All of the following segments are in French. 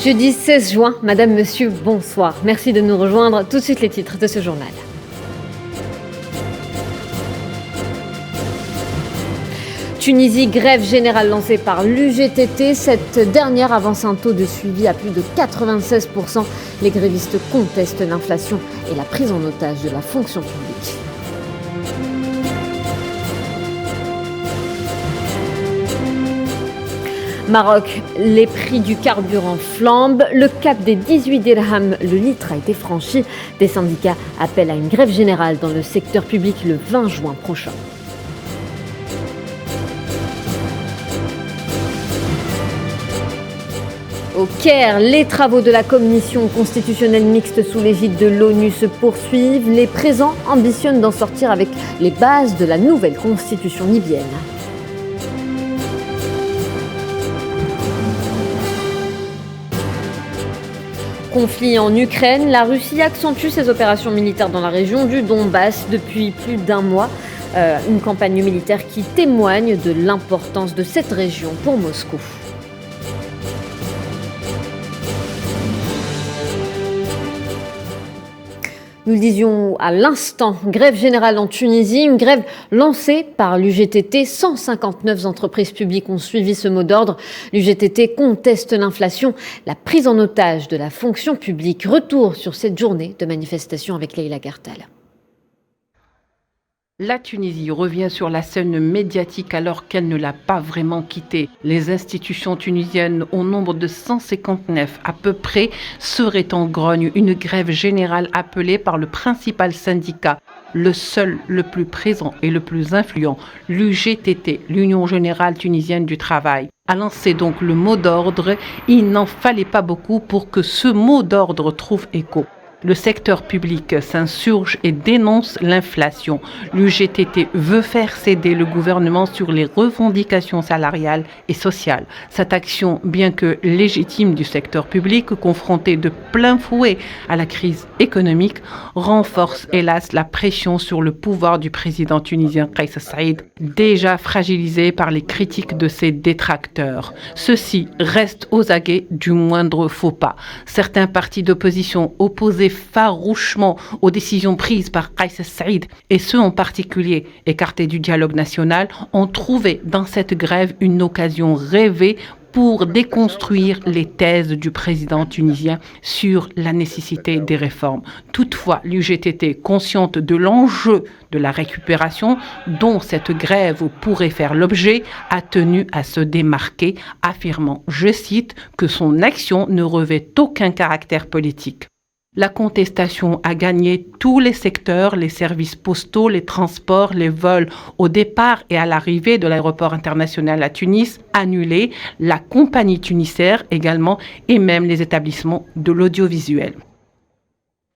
Jeudi 16 juin, Madame, Monsieur, bonsoir. Merci de nous rejoindre. Tout de suite les titres de ce journal. Tunisie, grève générale lancée par l'UGTT. Cette dernière avance un taux de suivi à plus de 96%. Les grévistes contestent l'inflation et la prise en otage de la fonction publique. Maroc, les prix du carburant flambent. Le cap des 18 dirhams le litre a été franchi. Des syndicats appellent à une grève générale dans le secteur public le 20 juin prochain. Au Caire, les travaux de la commission constitutionnelle mixte sous l'égide de l'ONU se poursuivent. Les présents ambitionnent d'en sortir avec les bases de la nouvelle constitution libyenne. Conflit en Ukraine, la Russie accentue ses opérations militaires dans la région du Donbass depuis plus d'un mois. Une campagne militaire qui témoigne de l'importance de cette région pour Moscou. Nous le disions à l'instant, grève générale en Tunisie, une grève lancée par l'UGTT. 159 entreprises publiques ont suivi ce mot d'ordre. L'UGTT conteste l'inflation, la prise en otage de la fonction publique. Retour sur cette journée de manifestation avec Leïla Gartal. La Tunisie revient sur la scène médiatique alors qu'elle ne l'a pas vraiment quittée. Les institutions tunisiennes, au nombre de 159 à peu près, seraient en grogne. Une grève générale appelée par le principal syndicat, le seul, le plus présent et le plus influent, l'UGTT, l'Union Générale Tunisienne du Travail, a lancé donc le mot d'ordre. Il n'en fallait pas beaucoup pour que ce mot d'ordre trouve écho. Le secteur public s'insurge et dénonce l'inflation. L'UGTT veut faire céder le gouvernement sur les revendications salariales et sociales. Cette action, bien que légitime du secteur public, confronté de plein fouet à la crise économique, renforce hélas la pression sur le pouvoir du président tunisien Kais Saïed, déjà fragilisé par les critiques de ses détracteurs. Ceux-ci restent aux aguets du moindre faux pas. Certains partis d'opposition opposés farouchement aux décisions prises par Kais Saïed, et ceux en particulier écartés du dialogue national, ont trouvé dans cette grève une occasion rêvée pour déconstruire les thèses du président tunisien sur la nécessité des réformes. Toutefois, l'UGTT, consciente de l'enjeu de la récupération dont cette grève pourrait faire l'objet, a tenu à se démarquer, affirmant, je cite, que son action ne revêt aucun caractère politique. La contestation a gagné tous les secteurs, les services postaux, les transports, les vols au départ et à l'arrivée de l'aéroport international à Tunis, annulés, la compagnie Tunisair également et même les établissements de l'audiovisuel.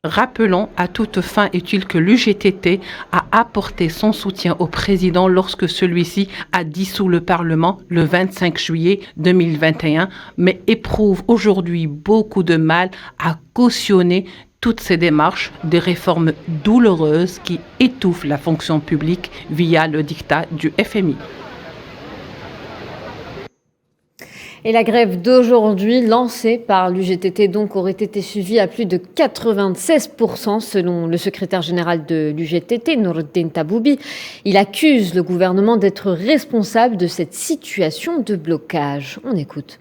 Rappelons à toute fin utile que l'UGTT a apporté son soutien au président lorsque celui-ci a dissous le Parlement le 25 juillet 2021, mais éprouve aujourd'hui beaucoup de mal à cautionner toutes ces démarches de réformes douloureuses qui étouffent la fonction publique via le diktat du FMI. Et la grève d'aujourd'hui, lancée par l'UGTT, donc, aurait été suivie à plus de 96% selon le secrétaire général de l'UGTT, Noureddin Taboubi. Il accuse le gouvernement d'être responsable de cette situation de blocage. On écoute.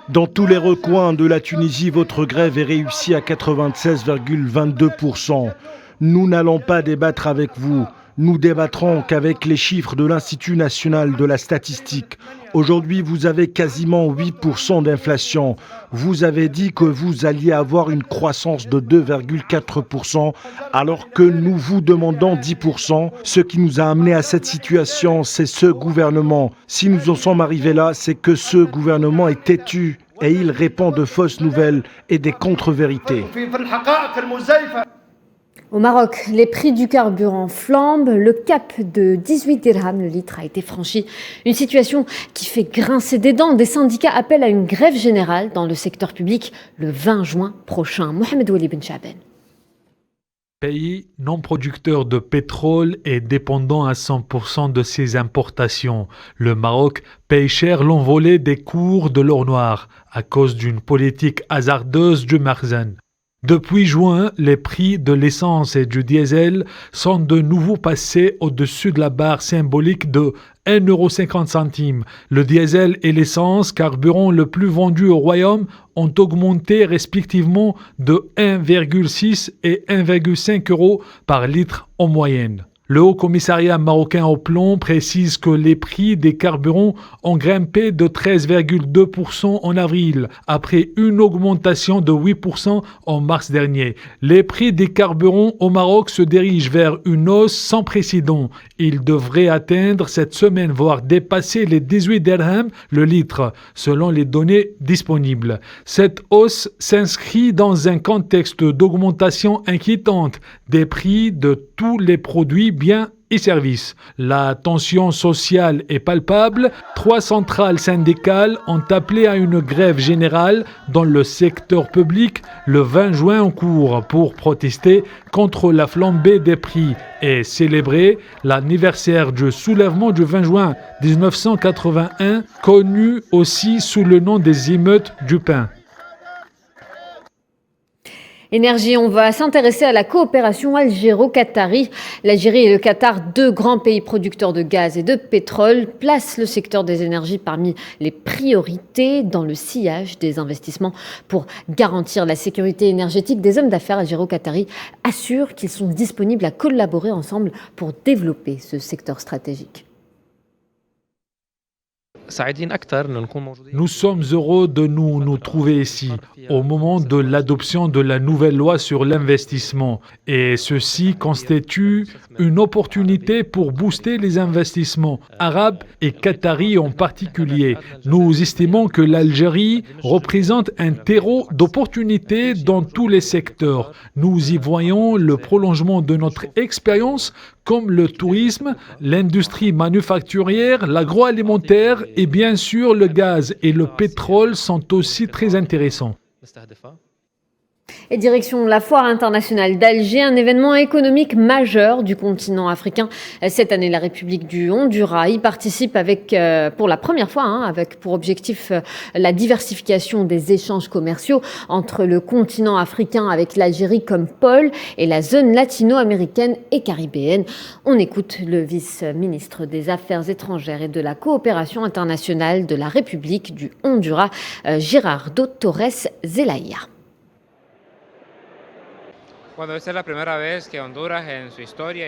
Dans tous les recoins de la Tunisie, votre grève est réussie à 96,22%. Nous n'allons pas débattre avec vous. Nous débattrons qu'avec les chiffres de l'Institut national de la statistique. Aujourd'hui, vous avez quasiment 8% d'inflation. Vous avez dit que vous alliez avoir une croissance de 2,4%, alors que nous vous demandons 10%. Ce qui nous a amené à cette situation, c'est ce gouvernement. Si nous en sommes arrivés là, c'est que ce gouvernement est têtu et il répand de fausses nouvelles et des contre-vérités. Au Maroc, les prix du carburant flambent. Le cap de 18 dirhams le litre a été franchi. Une situation qui fait grincer des dents. Des syndicats appellent à une grève générale dans le secteur public le 20 juin prochain. Mohamed Wali Ben Chaben. Pays non producteur de pétrole et dépendant à 100% de ses importations, le Maroc paye cher l'envolée des cours de l'or noir à cause d'une politique hasardeuse du Marzen. Depuis juin, les prix de l'essence et du diesel sont de nouveau passés au-dessus de la barre symbolique de 1,50 €. Le diesel et l'essence, carburant le plus vendu au Royaume, ont augmenté respectivement de 1,6 et 1,5 € par litre en moyenne. Le Haut Commissariat marocain au plan précise que les prix des carburants ont grimpé de 13,2% en avril, après une augmentation de 8% en mars dernier. Les prix des carburants au Maroc se dirigent vers une hausse sans précédent. Ils devraient atteindre cette semaine, voire dépasser les 18 dirhams le litre, selon les données disponibles. Cette hausse s'inscrit dans un contexte d'augmentation inquiétante des prix de tous les produits, biens et services. La tension sociale est palpable. 3 centrales syndicales ont appelé à une grève générale dans le secteur public le 20 juin en cours pour protester contre la flambée des prix et célébrer l'anniversaire du soulèvement du 20 juin 1981, connu aussi sous le nom des émeutes du pain. Énergie, on va s'intéresser à la coopération algéro-qatari. L'Algérie et le Qatar, deux grands pays producteurs de gaz et de pétrole, placent le secteur des énergies parmi les priorités dans le sillage des investissements. Pour garantir la sécurité énergétique, des hommes d'affaires algéro-qataris assurent qu'ils sont disponibles à collaborer ensemble pour développer ce secteur stratégique. Nous sommes heureux de nous trouver ici au moment de l'adoption de la nouvelle loi sur l'investissement et ceci constitue une opportunité pour booster les investissements arabes et qataris en particulier. Nous estimons que l'Algérie représente un terreau d'opportunités dans tous les secteurs. Nous y voyons le prolongement de notre expérience comme le tourisme, l'industrie manufacturière, l'agroalimentaire et bien sûr le gaz et le pétrole sont aussi très intéressants. Et direction la Foire internationale d'Alger, un événement économique majeur du continent africain. Cette année, la République du Honduras y participe avec, pour la première fois, avec pour objectif la diversification des échanges commerciaux entre le continent africain avec l'Algérie comme pôle et la zone latino-américaine et caribéenne. On écoute le vice-ministre des Affaires étrangères et de la coopération internationale de la République du Honduras, Gerardo Torres Zelaya.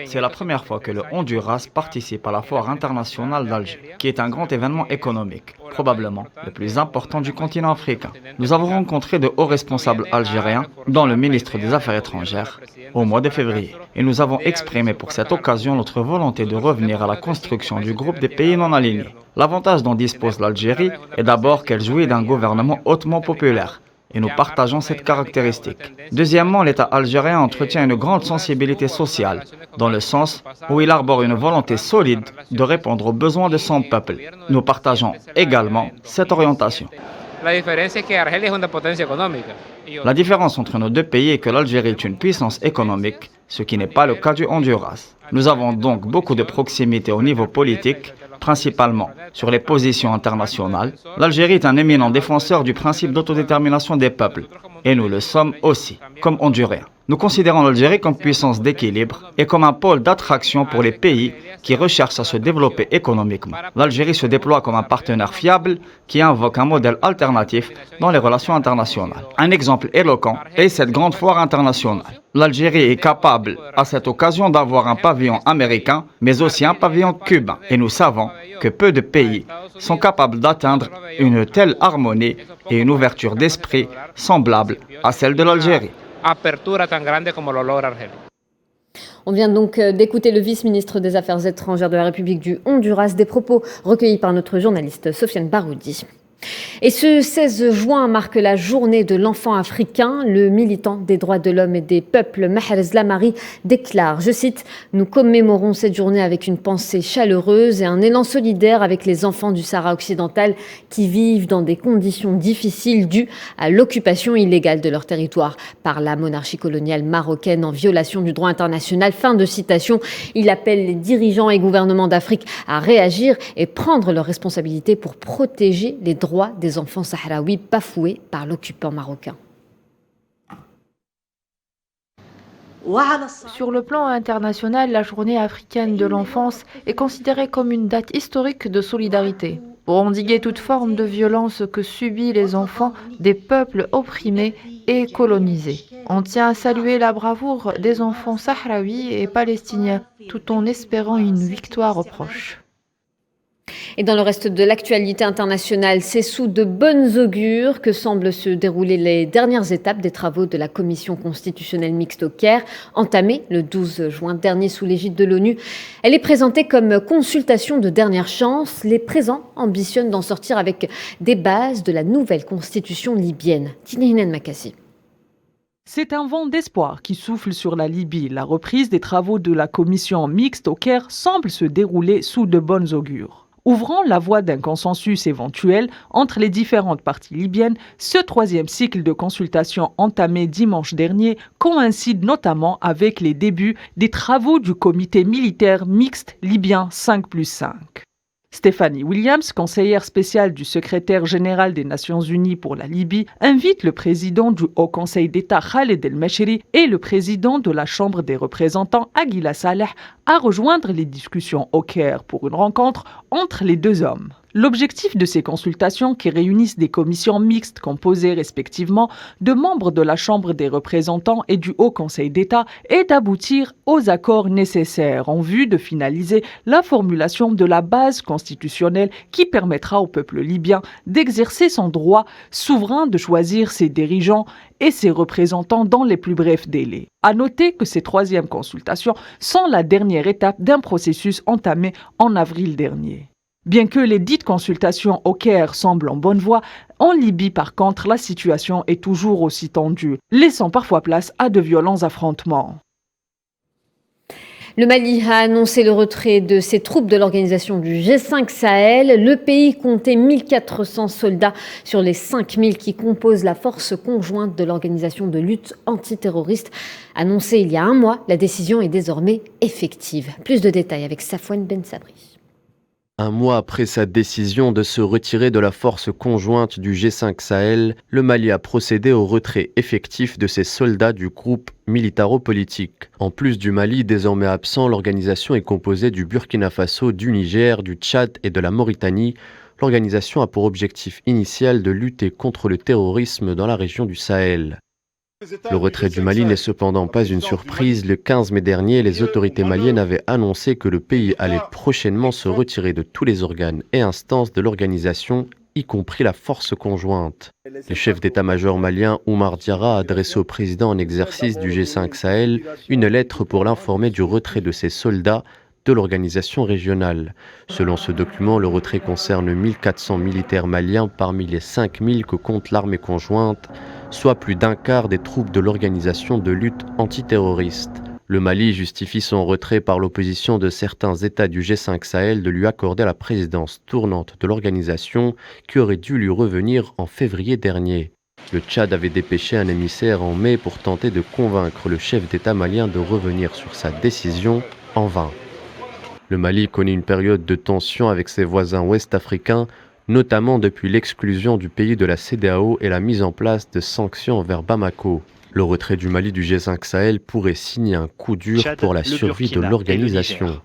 C'est la première fois que le Honduras participe à la Foire internationale d'Alger, qui est un grand événement économique, probablement le plus important du continent africain. Nous avons rencontré de hauts responsables algériens, dont le ministre des Affaires étrangères, au mois de février. Et nous avons exprimé pour cette occasion notre volonté de revenir à la construction du groupe des pays non alignés. L'avantage dont dispose l'Algérie est d'abord qu'elle jouit d'un gouvernement hautement populaire. Et nous partageons cette caractéristique. Deuxièmement, l'État algérien entretient une grande sensibilité sociale, dans le sens où il arbore une volonté solide de répondre aux besoins de son peuple. Nous partageons également cette orientation. La différence entre nos deux pays est que l'Algérie est une puissance économique, ce qui n'est pas le cas du Honduras. Nous avons donc beaucoup de proximité au niveau politique, principalement sur les positions internationales. L'Algérie est un éminent défenseur du principe d'autodétermination des peuples, et nous le sommes aussi, comme Honduriens. Nous considérons l'Algérie comme puissance d'équilibre et comme un pôle d'attraction pour les pays qui recherchent à se développer économiquement. L'Algérie se déploie comme un partenaire fiable qui invoque un modèle alternatif dans les relations internationales. Un exemple éloquent est cette grande foire internationale. L'Algérie est capable, à cette occasion, d'avoir un pavillon américain, mais aussi un pavillon cubain. Et nous savons que peu de pays sont capables d'atteindre une telle harmonie et une ouverture d'esprit semblable à celle de l'Algérie. On vient donc d'écouter le vice-ministre des Affaires étrangères de la République du Honduras, des propos recueillis par notre journaliste Sofiane Baroudi. Et ce 16 juin marque la journée de l'enfant africain. Le militant des droits de l'homme et des peuples Mahrez Lamari déclare, je cite, « Nous commémorons cette journée avec une pensée chaleureuse et un élan solidaire avec les enfants du Sahara occidental qui vivent dans des conditions difficiles dues à l'occupation illégale de leur territoire par la monarchie coloniale marocaine en violation du droit international. » Fin de citation. Il appelle les dirigeants et gouvernements d'Afrique à réagir et prendre leurs responsabilités pour protéger les droits des enfants sahraouis bafoués par l'occupant marocain. Sur le plan international, la journée africaine de l'enfance est considérée comme une date historique de solidarité pour endiguer toute forme de violence que subissent les enfants des peuples opprimés et colonisés. On tient à saluer la bravoure des enfants sahraouis et palestiniens tout en espérant une victoire proche. Et dans le reste de l'actualité internationale, c'est sous de bonnes augures que semblent se dérouler les dernières étapes des travaux de la Commission constitutionnelle mixte au Caire, entamée le 12 juin dernier sous l'égide de l'ONU. Elle est présentée comme consultation de dernière chance. Les présents ambitionnent d'en sortir avec des bases de la nouvelle constitution libyenne. Tinehinen Makassi. C'est un vent d'espoir qui souffle sur la Libye. La reprise des travaux de la commission mixte au Caire semble se dérouler sous de bonnes augures. Ouvrant la voie d'un consensus éventuel entre les différentes parties libyennes, ce troisième cycle de consultation entamé dimanche dernier coïncide notamment avec les débuts des travaux du comité militaire mixte libyen 5+5. Stéphanie Williams, conseillère spéciale du secrétaire général des Nations Unies pour la Libye, invite le président du Haut Conseil d'État Khaled El-Meshri et le président de la Chambre des représentants Aguila Saleh à rejoindre les discussions au Caire pour une rencontre entre les deux hommes. L'objectif de ces consultations, qui réunissent des commissions mixtes composées respectivement de membres de la Chambre des représentants et du Haut Conseil d'État, est d'aboutir aux accords nécessaires en vue de finaliser la formulation de la base constitutionnelle qui permettra au peuple libyen d'exercer son droit souverain de choisir ses dirigeants et ses représentants dans les plus brefs délais. À noter que ces troisièmes consultations sont la dernière étape d'un processus entamé en avril dernier. Bien que les dites consultations au Caire semblent en bonne voie, en Libye par contre la situation est toujours aussi tendue, laissant parfois place à de violents affrontements. Le Mali a annoncé le retrait de ses troupes de l'organisation du G5 Sahel. Le pays comptait 1400 soldats sur les 5000 qui composent la force conjointe de l'organisation de lutte antiterroriste. Annoncée il y a un mois, la décision est désormais effective. Plus de détails avec Safwan Ben Sabri. Un mois après sa décision de se retirer de la force conjointe du G5 Sahel, le Mali a procédé au retrait effectif de ses soldats du groupe militaro-politique. En plus du Mali, désormais absent, l'organisation est composée du Burkina Faso, du Niger, du Tchad et de la Mauritanie. L'organisation a pour objectif initial de lutter contre le terrorisme dans la région du Sahel. Le retrait du Mali n'est cependant pas une surprise. Le 15 mai dernier, les autorités maliennes avaient annoncé que le pays allait prochainement se retirer de tous les organes et instances de l'organisation, y compris la force conjointe. Le chef d'état-major malien Oumar Diarra a adressé au président en exercice du G5 Sahel une lettre pour l'informer du retrait de ses soldats de l'organisation régionale. Selon ce document, le retrait concerne 1400 militaires maliens parmi les 5000 que compte l'armée conjointe, soit plus d'un quart des troupes de l'organisation de lutte antiterroriste. Le Mali justifie son retrait par l'opposition de certains États du G5 Sahel de lui accorder la présidence tournante de l'organisation qui aurait dû lui revenir en février dernier. Le Tchad avait dépêché un émissaire en mai pour tenter de convaincre le chef d'État malien de revenir sur sa décision, en vain. Le Mali connaît une période de tension avec ses voisins ouest-africains, notamment depuis l'exclusion du pays de la CEDEAO et la mise en place de sanctions envers Bamako. Le retrait du Mali du G5 Sahel pourrait signer un coup dur pour la survie de l'organisation.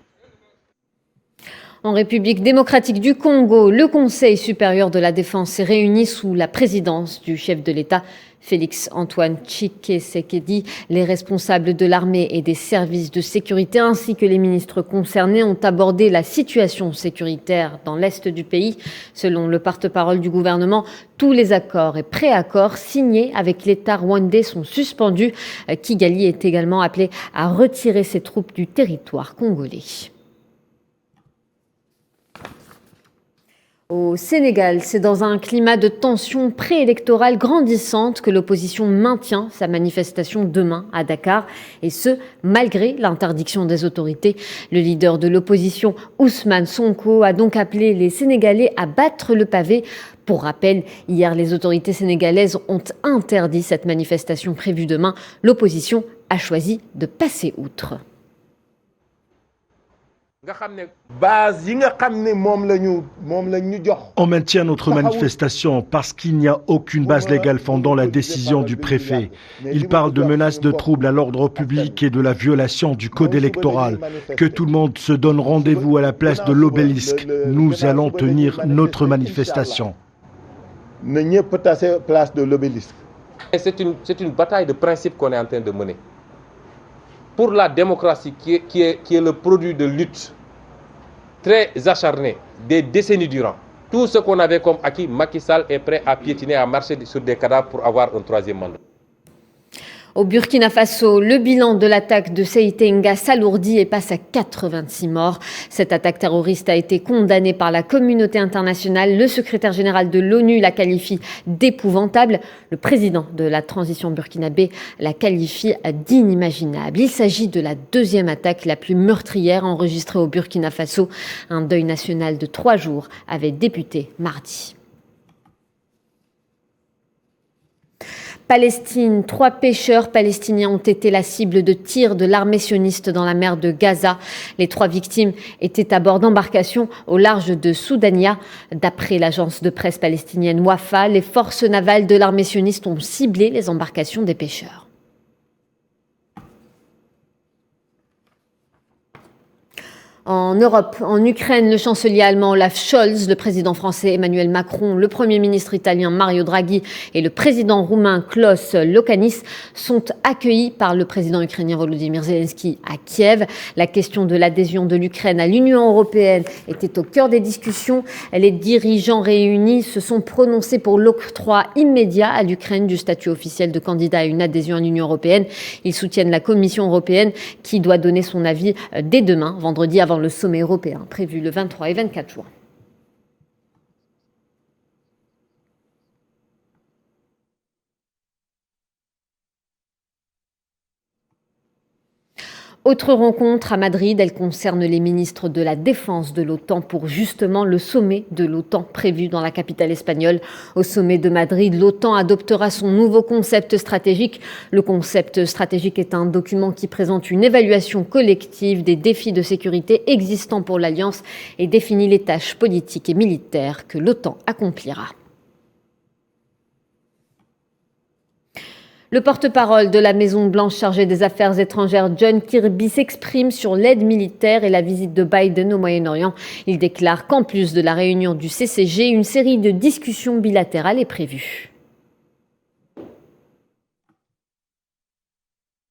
En République démocratique du Congo, le Conseil supérieur de la défense s'est réuni sous la présidence du chef de l'État, Félix-Antoine Tshisekedi. Les responsables de l'armée et des services de sécurité ainsi que les ministres concernés ont abordé la situation sécuritaire dans l'est du pays. Selon le porte-parole du gouvernement, tous les accords et préaccords signés avec l'État rwandais sont suspendus. Kigali est également appelé à retirer ses troupes du territoire congolais. Au Sénégal, c'est dans un climat de tension préélectorale grandissante que l'opposition maintient sa manifestation demain à Dakar, et ce, malgré l'interdiction des autorités. Le leader de l'opposition, Ousmane Sonko, a donc appelé les Sénégalais à battre le pavé. Pour rappel, hier, les autorités sénégalaises ont interdit cette manifestation prévue demain. L'opposition a choisi de passer outre. On maintient notre manifestation parce qu'il n'y a aucune base légale fondant la décision du préfet. Il parle de menaces de troubles à l'ordre public et de la violation du code électoral. Que tout le monde se donne rendez-vous à la place de l'obélisque. Nous allons tenir notre manifestation. C'est une bataille de principe qu'on est en train de mener. Pour la démocratie qui est le produit de luttes très acharnées, des décennies durant. Tout ce qu'on avait comme acquis, Macky Sall est prêt à piétiner, à marcher sur des cadavres pour avoir un troisième mandat. Au Burkina Faso, le bilan de l'attaque de Seitenga s'alourdit et passe à 86 morts. Cette attaque terroriste a été condamnée par la communauté internationale. Le secrétaire général de l'ONU la qualifie d'épouvantable. Le président de la transition burkinabé la qualifie d'inimaginable. Il s'agit de la deuxième attaque la plus meurtrière enregistrée au Burkina Faso. Un deuil national de 3 jours avait débuté mardi. Palestine, 3 pêcheurs palestiniens ont été la cible de tirs de l'armée sioniste dans la mer de Gaza. Les 3 victimes étaient à bord d'embarcations au large de Soudania. D'après l'agence de presse palestinienne Wafa, les forces navales de l'armée sioniste ont ciblé les embarcations des pêcheurs. En Europe, en Ukraine, le chancelier allemand Olaf Scholz, le président français Emmanuel Macron, le premier ministre italien Mario Draghi et le président roumain Klaus Lokanis sont accueillis par le président ukrainien Volodymyr Zelensky à Kiev. La question de l'adhésion de l'Ukraine à l'Union européenne était au cœur des discussions. Les dirigeants réunis se sont prononcés pour l'octroi immédiat à l'Ukraine du statut officiel de candidat à une adhésion à l'Union européenne. Ils soutiennent la Commission européenne qui doit donner son avis dès demain, vendredi, avant le sommet européen prévu le 23 et 24 juin. Autre rencontre à Madrid, elle concerne les ministres de la Défense de l'OTAN pour justement le sommet de l'OTAN prévu dans la capitale espagnole. Au sommet de Madrid, l'OTAN adoptera son nouveau concept stratégique. Le concept stratégique est un document qui présente une évaluation collective des défis de sécurité existants pour l'Alliance et définit les tâches politiques et militaires que l'OTAN accomplira. Le porte-parole de la Maison-Blanche chargé des Affaires étrangères, John Kirby, s'exprime sur l'aide militaire et la visite de Biden au Moyen-Orient. Il déclare qu'en plus de la réunion du CCG, une série de discussions bilatérales est prévue.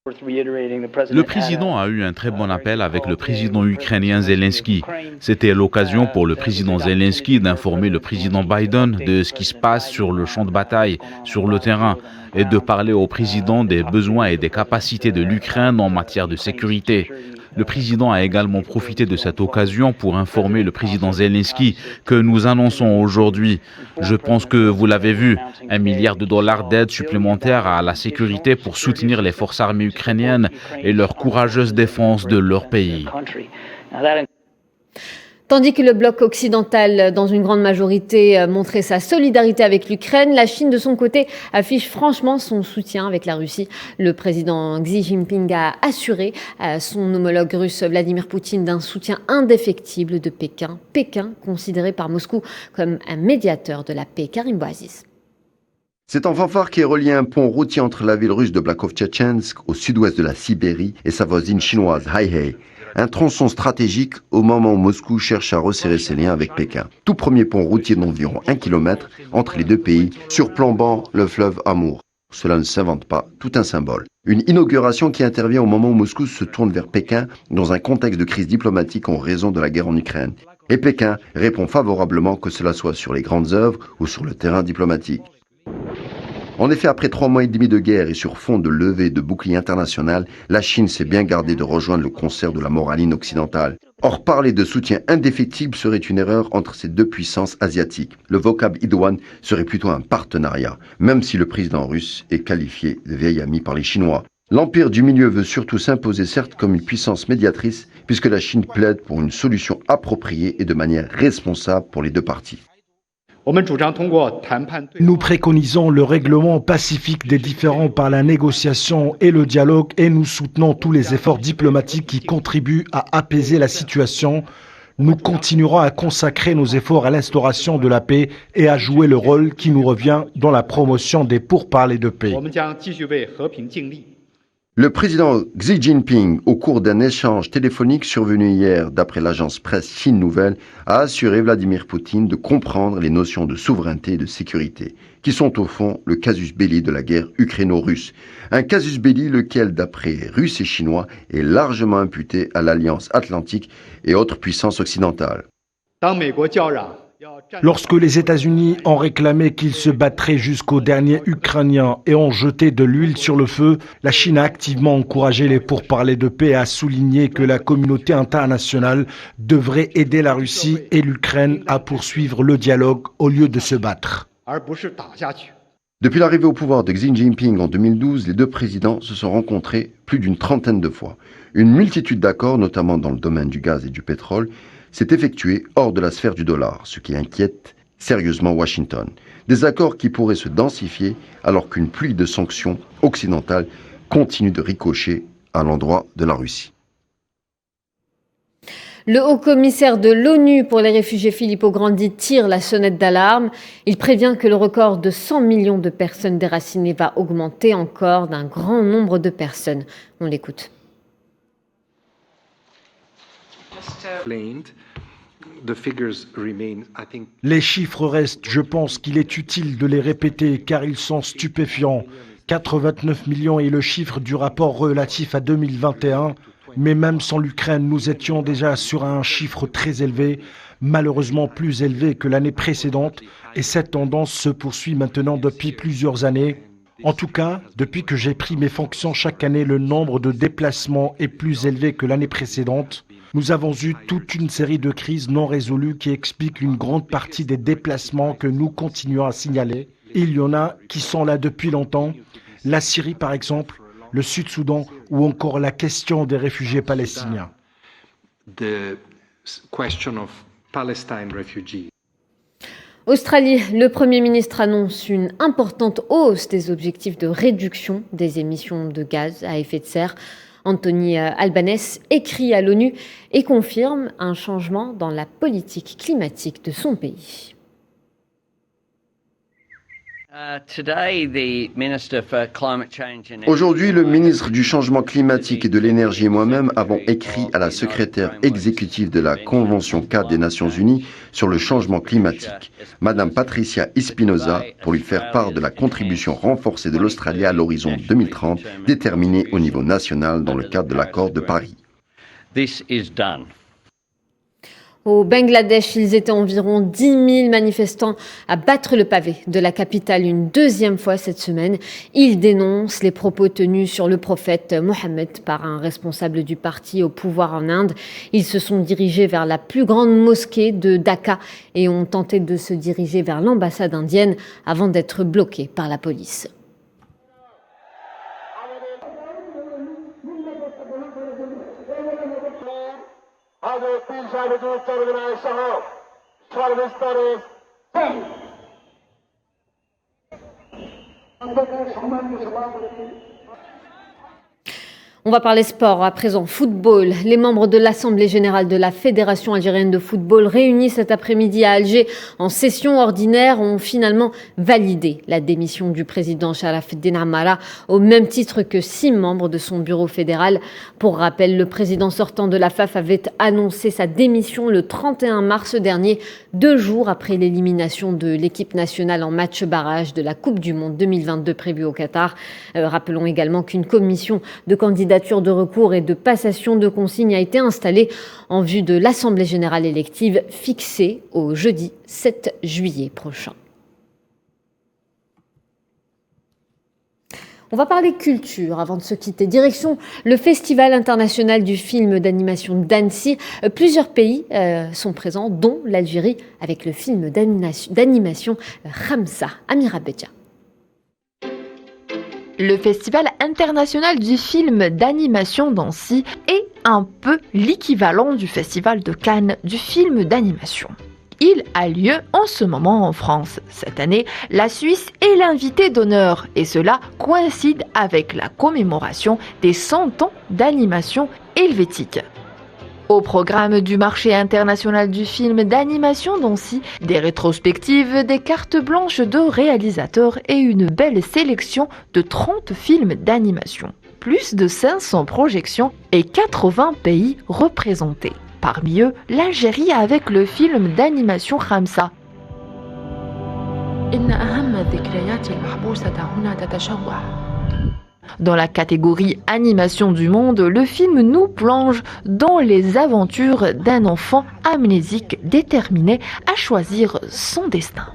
Le président a eu un très bon appel avec le président ukrainien Zelensky. C'était l'occasion pour le président Zelensky d'informer le président Biden de ce qui se passe sur le champ de bataille, sur le terrain, et de parler au président des besoins et des capacités de l'Ukraine en matière de sécurité. Le président a également profité de cette occasion pour informer le président Zelensky que nous annonçons aujourd'hui. Je pense que vous l'avez vu, $1 milliard d'aide supplémentaire à la sécurité pour soutenir les forces armées ukrainiennes et leur courageuse défense de leur pays. Tandis que le bloc occidental, dans une grande majorité, montrait sa solidarité avec l'Ukraine, la Chine, de son côté, affiche franchement son soutien avec la Russie. Le président Xi Jinping a assuré à son homologue russe Vladimir Poutine d'un soutien indéfectible de Pékin. Pékin, considéré par Moscou comme un médiateur de la paix. Karim Bouaziz. C'est en fanfare qui est relié un pont routier entre la ville russe de Blakhov-Tchetchensk, au sud-ouest de la Sibérie, et sa voisine chinoise, Haihai. Un tronçon stratégique au moment où Moscou cherche à resserrer ses liens avec Pékin. Tout premier pont routier d'environ 1 km entre les deux pays, surplombant le fleuve Amour. Cela ne s'invente pas, tout un symbole. Une inauguration qui intervient au moment où Moscou se tourne vers Pékin dans un contexte de crise diplomatique en raison de la guerre en Ukraine. Et Pékin répond favorablement, que cela soit sur les grandes œuvres ou sur le terrain diplomatique. En effet, après 3 mois et demi de guerre et sur fond de levée de bouclier international, la Chine s'est bien gardée de rejoindre le concert de la moraline occidentale. Or, parler de soutien indéfectible serait une erreur entre ces deux puissances asiatiques. Le vocable idoine serait plutôt un partenariat, même si le président russe est qualifié de vieil ami par les Chinois. L'Empire du Milieu veut surtout s'imposer certes comme une puissance médiatrice, puisque la Chine plaide pour une solution appropriée et de manière responsable pour les deux parties. Nous préconisons le règlement pacifique des différends par la négociation et le dialogue et nous soutenons tous les efforts diplomatiques qui contribuent à apaiser la situation. Nous continuerons à consacrer nos efforts à l'instauration de la paix et à jouer le rôle qui nous revient dans la promotion des pourparlers de paix. Le président Xi Jinping, au cours d'un échange téléphonique survenu hier d'après l'agence presse Chine Nouvelle, a assuré Vladimir Poutine de comprendre les notions de souveraineté et de sécurité, qui sont au fond le casus belli de la guerre ukraino-russe. Un casus belli lequel, d'après Russes et Chinois, est largement imputé à l'Alliance Atlantique et autres puissances occidentales. Lorsque les États-Unis ont réclamé qu'ils se battraient jusqu'au dernier Ukrainien et ont jeté de l'huile sur le feu, la Chine a activement encouragé les pourparlers de paix et a souligné que la communauté internationale devrait aider la Russie et l'Ukraine à poursuivre le dialogue au lieu de se battre. Depuis l'arrivée au pouvoir de Xi Jinping en 2012, les deux présidents se sont rencontrés plus d'une trentaine de fois. Une multitude d'accords, notamment dans le domaine du gaz et du pétrole, s'est effectué hors de la sphère du dollar, ce qui inquiète sérieusement Washington. Des accords qui pourraient se densifier alors qu'une pluie de sanctions occidentales continue de ricocher à l'endroit de la Russie. Le haut-commissaire de l'ONU pour les réfugiés Filippo Grandi tire la sonnette d'alarme. Il prévient que le record de 100 millions de personnes déracinées va augmenter encore d'un grand nombre de personnes. On l'écoute. Les chiffres restent, je pense qu'il est utile de les répéter car ils sont stupéfiants. 89 millions est le chiffre du rapport relatif à 2021, mais même sans l'Ukraine, nous étions déjà sur un chiffre très élevé, malheureusement plus élevé que l'année précédente, et cette tendance se poursuit maintenant depuis plusieurs années. En tout cas, depuis que j'ai pris mes fonctions chaque année, le nombre de déplacements est plus élevé que l'année précédente. Nous avons eu toute une série de crises non résolues qui expliquent une grande partie des déplacements que nous continuons à signaler. Il y en a qui sont là depuis longtemps. La Syrie, par exemple, le Sud-Soudan ou encore la question des réfugiés palestiniens. Australie, le Premier ministre annonce une importante hausse des objectifs de réduction des émissions de gaz à effet de serre. Anthony Albanese écrit à l'ONU et confirme un changement dans la politique climatique de son pays. Aujourd'hui, le ministre du Changement climatique et de l'énergie et moi-même avons écrit à la secrétaire exécutive de la Convention cadre des Nations Unies sur le changement climatique, Madame Patricia Espinosa, pour lui faire part de la contribution renforcée de l'Australie à l'horizon 2030, déterminée au niveau national dans le cadre de l'accord de Paris. Au Bangladesh, ils étaient environ 10 000 manifestants à battre le pavé de la capitale une deuxième fois cette semaine. Ils dénoncent les propos tenus sur le prophète Mohammed par un responsable du parti au pouvoir en Inde. Ils se sont dirigés vers la plus grande mosquée de Dhaka et ont tenté de se diriger vers l'ambassade indienne avant d'être bloqués par la police. On va parler sport à présent, football. Les membres de l'Assemblée générale de la Fédération algérienne de football réunis cet après-midi à Alger en session ordinaire ont finalement validé la démission du président Sharafeddine Amara au même titre que 6 membres de son bureau fédéral. Pour rappel, le président sortant de la FAF avait annoncé sa démission le 31 mars dernier, 2 jours après l'élimination de l'équipe nationale en match barrage de la Coupe du Monde 2022 prévue au Qatar. Rappelons également qu'une commission de candidature de recours et de passation de consignes a été installée en vue de l'Assemblée générale élective fixée au jeudi 7 juillet prochain. On va parler culture avant de se quitter. Direction le Festival international du film d'animation d'Annecy. Plusieurs pays sont présents, dont l'Algérie, avec le film d'animation Khamsa. Amira Bedia. Le Festival international du film d'animation d'Annecy est un peu l'équivalent du Festival de Cannes du film d'animation. Il a lieu en ce moment en France. Cette année, la Suisse est l'invité d'honneur et cela coïncide avec la commémoration des 100 ans d'animation helvétique. Au programme du marché international du film d'animation d'Annecy, des rétrospectives, des cartes blanches de réalisateurs et une belle sélection de 30 films d'animation. Plus de 500 projections et 80 pays représentés. Parmi eux, l'Algérie avec le film d'animation Khamsa. Dans la catégorie animation du monde, le film nous plonge dans les aventures d'un enfant amnésique déterminé à choisir son destin.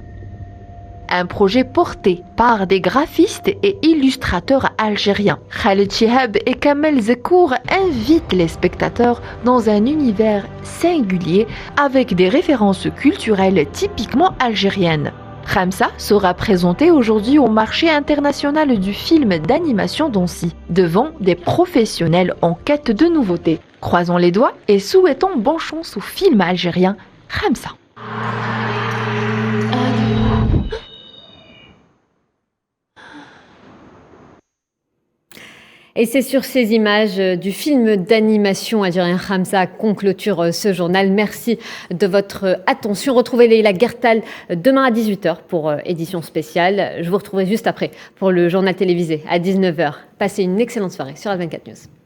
Un projet porté par des graphistes et illustrateurs algériens. Khaled Chihab et Kamel Zekour invitent les spectateurs dans un univers singulier avec des références culturelles typiquement algériennes. Khamsa sera présenté aujourd'hui au marché international du film d'animation d'Annecy, devant des professionnels en quête de nouveautés. Croisons les doigts et souhaitons bonne chance au film algérien Khamsa. Et c'est sur ces images du film d'animation algérien Khamsa qu'on clôture ce journal. Merci de votre attention. Retrouvez Leïla Gertal demain à 18h pour édition spéciale. Je vous retrouverai juste après pour le journal télévisé à 19h. Passez une excellente soirée sur Al24 News.